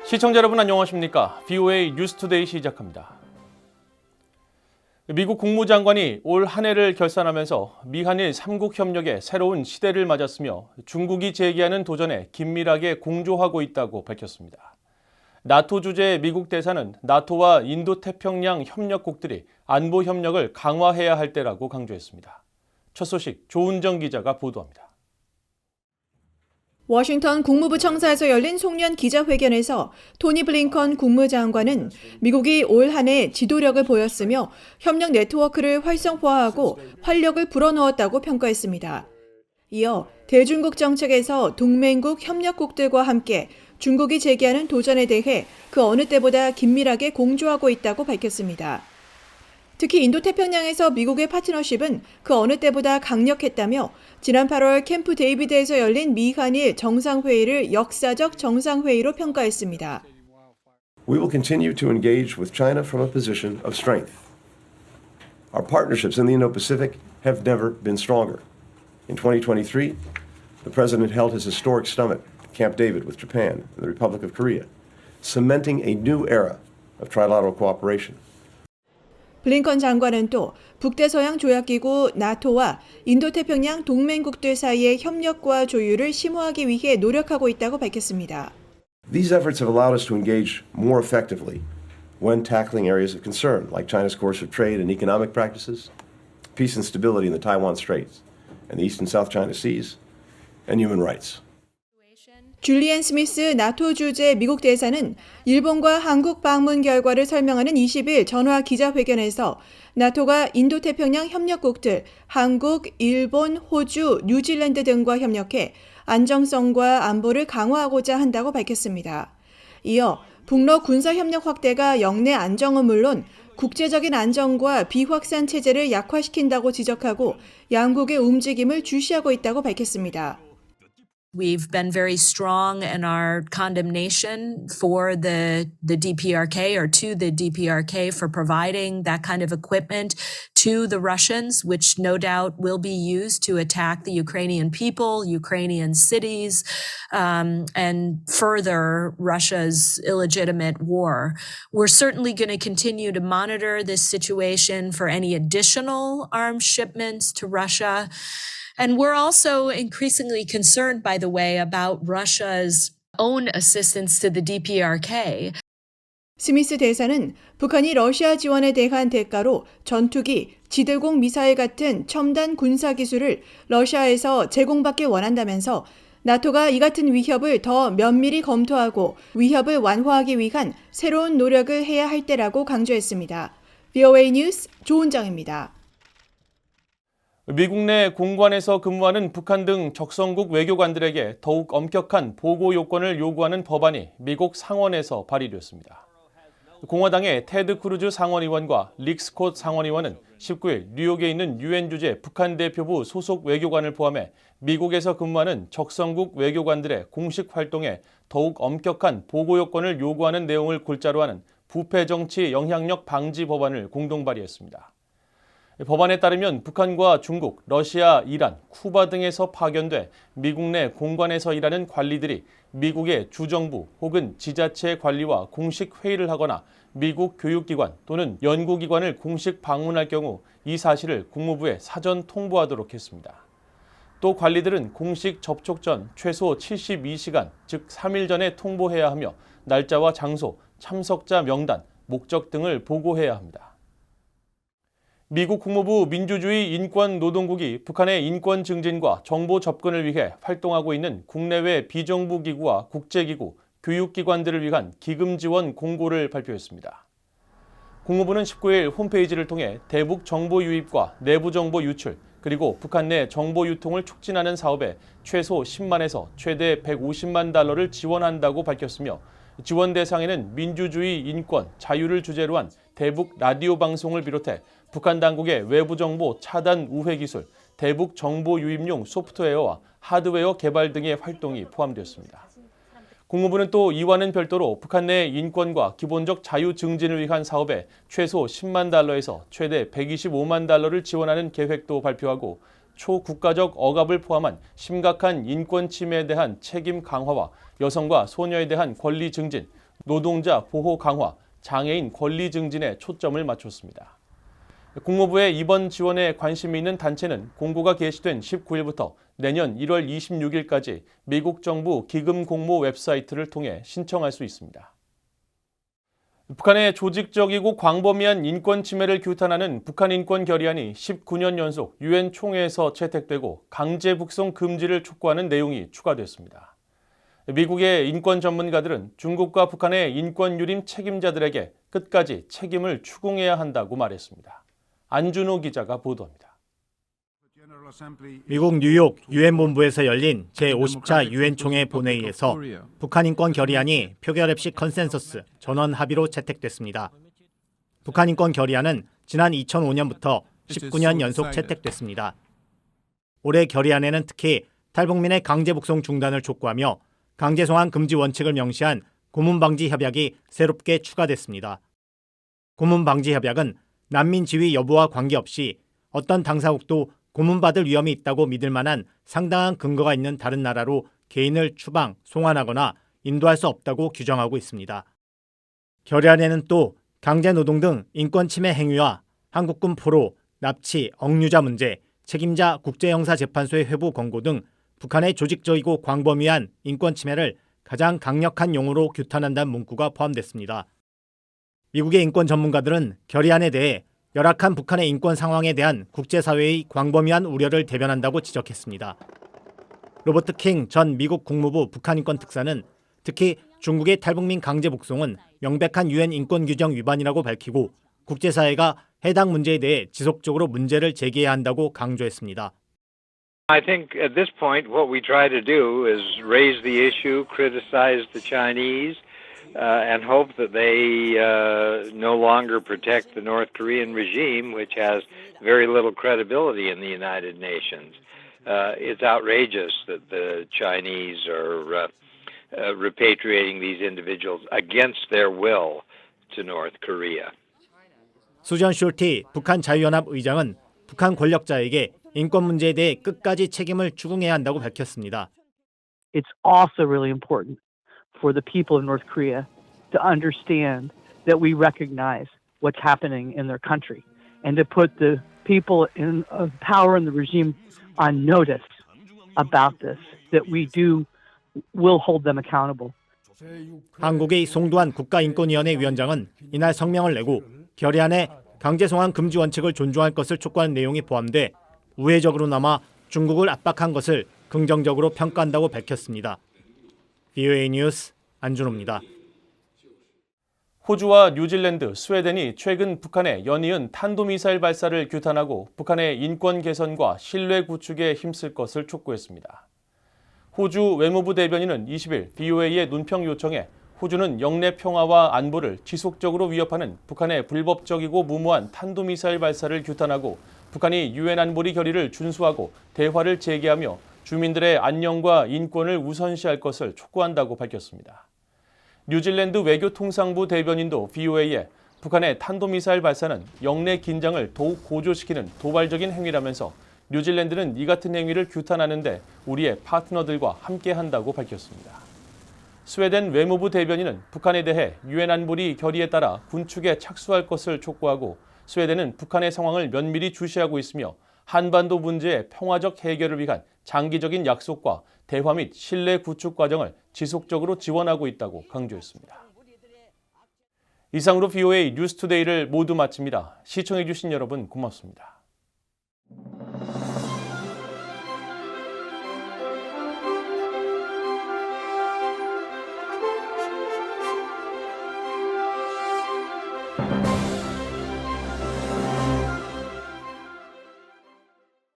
시청자 여러분 안녕하십니까? VOA 뉴스투데이 시작합니다. 미국 국무장관이 올 한 해를 결산하면서 미한일 3국 협력의 새로운 시대를 맞았으며 중국이 제기하는 도전에 긴밀하게 공조하고 있다고 밝혔습니다. 나토 주재의 미국 대사는 나토와 인도태평양 협력국들이 안보 협력을 강화해야 할 때라고 강조했습니다. 첫 소식 조은정 기자가 보도합니다. 워싱턴 국무부 청사에서 열린 송년 기자회견에서 토니 블링컨 국무장관은 미국이 올 한 해 지도력을 보였으며 협력 네트워크를 활성화하고 활력을 불어넣었다고 평가했습니다. 이어 대중국 정책에서 동맹국 협력국들과 함께 중국이 제기하는 도전에 대해 그 어느 때보다 긴밀하게 공조하고 있다고 밝혔습니다. 특히 인도태평양에서 미국의 파트너십은 그 어느 때보다 강력했다며 지난 8월 캠프 데이비드에서 열린 미한일 정상회의를 역사적 정상회의로 평가했습니다. We will continue to engage with China from a position of strength. Our partnerships in the Indo-Pacific have never been stronger. In 2023, the President held his historic summit at Camp David with Japan and the Republic of Korea, cementing a new era of trilateral cooperation. 블링컨 장관은 또 북대서양 조약기구 나토와 인도태평양 동맹국들 사이의 협력과 조율을 심화하기 위해 노력하고 있다고 밝혔습니다. These efforts have allowed us to engage more effectively when tackling areas of concern, like China's course of trade and economic practices, peace and stability in the Taiwan Straits and the East and South China Seas, and human rights. 줄리안 스미스 나토 주재 미국 대사는 일본과 한국 방문 결과를 설명하는 20일 전화 기자회견에서 나토가 인도태평양 협력국들 한국, 일본, 호주, 뉴질랜드 등과 협력해 안정성과 안보를 강화하고자 한다고 밝혔습니다. 이어 북러 군사협력 확대가 영내 안정은 물론 국제적인 안정과 비확산 체제를 약화시킨다고 지적하고 양국의 움직임을 주시하고 있다고 밝혔습니다. We've been very strong in our condemnation for the DPRK or to the DPRK for providing that kind of equipment to the Russians, which no doubt will be used to attack the Ukrainian people, Ukrainian cities, and further Russia's illegitimate war. We're certainly going to continue to monitor this situation for any additional arms shipments to Russia. And we're also increasingly concerned, by the way, about Russia's own assistance to the DPRK. 스미스 대사는 북한이 러시아 지원에 대한 대가로 전투기, 지대공 미사일 같은 첨단 군사 기술을 러시아에서 제공받길 원한다면서 나토가 이 같은 위협을 더 면밀히 검토하고 위협을 완화하기 위한 새로운 노력을 해야 할 때라고 강조했습니다. VOA 뉴스 조은정입니다. 미국 내 공관에서 근무하는 북한 등 적성국 외교관들에게 더욱 엄격한 보고 요건을 요구하는 법안이 미국 상원에서 발의됐습니다. 공화당의 테드 크루즈 상원의원과 릭 스콧 상원의원은 19일 뉴욕에 있는 유엔 주재 북한 대표부 소속 외교관을 포함해 미국에서 근무하는 적성국 외교관들의 공식 활동에 더욱 엄격한 보고 요건을 요구하는 내용을 골자로 하는 부패 정치 영향력 방지 법안을 공동 발의했습니다. 법안에 따르면 북한과 중국, 러시아, 이란, 쿠바 등에서 파견돼 미국 내 공관에서 일하는 관리들이 미국의 주정부 혹은 지자체 관리와 공식 회의를 하거나 미국 교육기관 또는 연구기관을 공식 방문할 경우 이 사실을 국무부에 사전 통보하도록 했습니다. 또 관리들은 공식 접촉 전 최소 72시간, 즉 3일 전에 통보해야 하며 날짜와 장소, 참석자 명단, 목적 등을 보고해야 합니다. 미국 국무부 민주주의 인권노동국이 북한의 인권 증진과 정보 접근을 위해 활동하고 있는 국내외 비정부 기구와 국제기구, 교육기관들을 위한 기금 지원 공고를 발표했습니다. 국무부는 19일 홈페이지를 통해 대북 정보 유입과 내부 정보 유출, 그리고 북한 내 정보 유통을 촉진하는 사업에 최소 10만에서 최대 150만 달러를 지원한다고 밝혔으며 지원 대상에는 민주주의, 인권, 자유를 주제로 한 대북 라디오 방송을 비롯해 북한 당국의 외부 정보 차단 우회 기술, 대북 정보 유입용 소프트웨어와 하드웨어 개발 등의 활동이 포함되었습니다. 국무부는 또 이와는 별도로 북한 내 인권과 기본적 자유 증진을 위한 사업에 최소 10만 달러에서 최대 125만 달러를 지원하는 계획도 발표하고 초국가적 억압을 포함한 심각한 인권 침해에 대한 책임 강화와 여성과 소녀에 대한 권리 증진, 노동자 보호 강화, 장애인 권리 증진에 초점을 맞췄습니다. 국무부의 이번 지원에 관심이 있는 단체는 공고가 게시된 19일부터 내년 1월 26일까지 미국 정부 기금 공모 웹사이트를 통해 신청할 수 있습니다. 북한의 조직적이고 광범위한 인권 침해를 규탄하는 북한인권결의안이 19년 연속 유엔 총회에서 채택되고 강제북송 금지를 촉구하는 내용이 추가됐습니다. 미국의 인권 전문가들은 중국과 북한의 인권 유림 책임자들에게 끝까지 책임을 추궁해야 한다고 말했습니다. 안준호 기자가 보도합니다. 미국 뉴욕 유엔 본부에서 열린 제50차 유엔 총회 본회의에서 북한인권 결의안이 표결 없이 컨센서스 전원 합의로 채택됐습니다. 북한인권 결의안은 지난 2005년부터 19년 연속 채택됐습니다. 올해 결의안에는 특히 탈북민의 강제북송 중단을 촉구하며 강제송환 금지 원칙을 명시한 고문방지 협약이 새롭게 추가됐습니다. 고문방지 협약은 난민 지위 여부와 관계없이 어떤 당사국도 고문받을 위험이 있다고 믿을 만한 상당한 근거가 있는 다른 나라로 개인을 추방, 송환하거나 인도할 수 없다고 규정하고 있습니다. 결의안에는 또 강제노동 등 인권 침해 행위와 한국군 포로, 납치, 억류자 문제, 책임자 국제형사재판소의 회부 권고 등 북한의 조직적이고 광범위한 인권 침해를 가장 강력한 용어로 규탄한다는 문구가 포함됐습니다. 미국의 인권 전문가들은 결의안에 대해 열악한 북한의 인권 상황에 대한 국제사회의 광범위한 우려를 대변한다고 지적했습니다. 로버트 킹 전 미국 국무부 북한인권 특사는 특히 중국의 탈북민 강제 북송은 명백한 유엔 인권 규정 위반이라고 밝히고 국제사회가 해당 문제에 대해 지속적으로 문제를 제기해야 한다고 강조했습니다. I think at this point what we try to do is raise the issue, criticize the Chinese, and hope that they no longer protect the North Korean regime, which has very little credibility in the United Nations. It's outrageous that the Chinese are repatriating these individuals against their will to North Korea. 수전 숄티 북한 자유연합 의장은 북한 권력자에게 인권 문제에 대해 끝까지 책임을 추궁해야 한다고 밝혔습니다. It's also really important for the people of North Korea to understand that we recognize what's happening in their country and to put the people of power in the regime on notice about this, that we will hold them accountable. 한국의 송두환 국가인권위원회 위원장은 이날 성명을 내고 결의안에 강제송환 금지 원칙을 존중할 것을 촉구하는 내용이 포함돼 우회적으로나마 중국을 압박한 것을 긍정적으로 평가한다고 밝혔습니다. VOA 뉴스 안준호입니다. 호주와 뉴질랜드, 스웨덴이 최근 북한의 연이은 탄도미사일 발사를 규탄하고 북한의 인권 개선과 신뢰 구축에 힘쓸 것을 촉구했습니다. 호주 외무부 대변인은 20일 VOA의 논평 요청에 호주는 영내 평화와 안보를 지속적으로 위협하는 북한의 불법적이고 무모한 탄도미사일 발사를 규탄하고 북한이 유엔 안보리 결의를 준수하고 대화를 재개하며 주민들의 안녕과 인권을 우선시할 것을 촉구한다고 밝혔습니다. 뉴질랜드 외교통상부 대변인도 VOA에 북한의 탄도미사일 발사는 영내 긴장을 더욱 고조시키는 도발적인 행위라면서 뉴질랜드는 이 같은 행위를 규탄하는데 우리의 파트너들과 함께한다고 밝혔습니다. 스웨덴 외무부 대변인은 북한에 대해 유엔 안보리 결의에 따라 군축에 착수할 것을 촉구하고 스웨덴은 북한의 상황을 면밀히 주시하고 있으며 한반도 문제의 평화적 해결을 위한 장기적인 약속과 대화 및 신뢰 구축 과정을 지속적으로 지원하고 있다고 강조했습니다. 이상으로 VOA 뉴스투데이를 모두 마칩니다. 시청해주신 여러분 고맙습니다.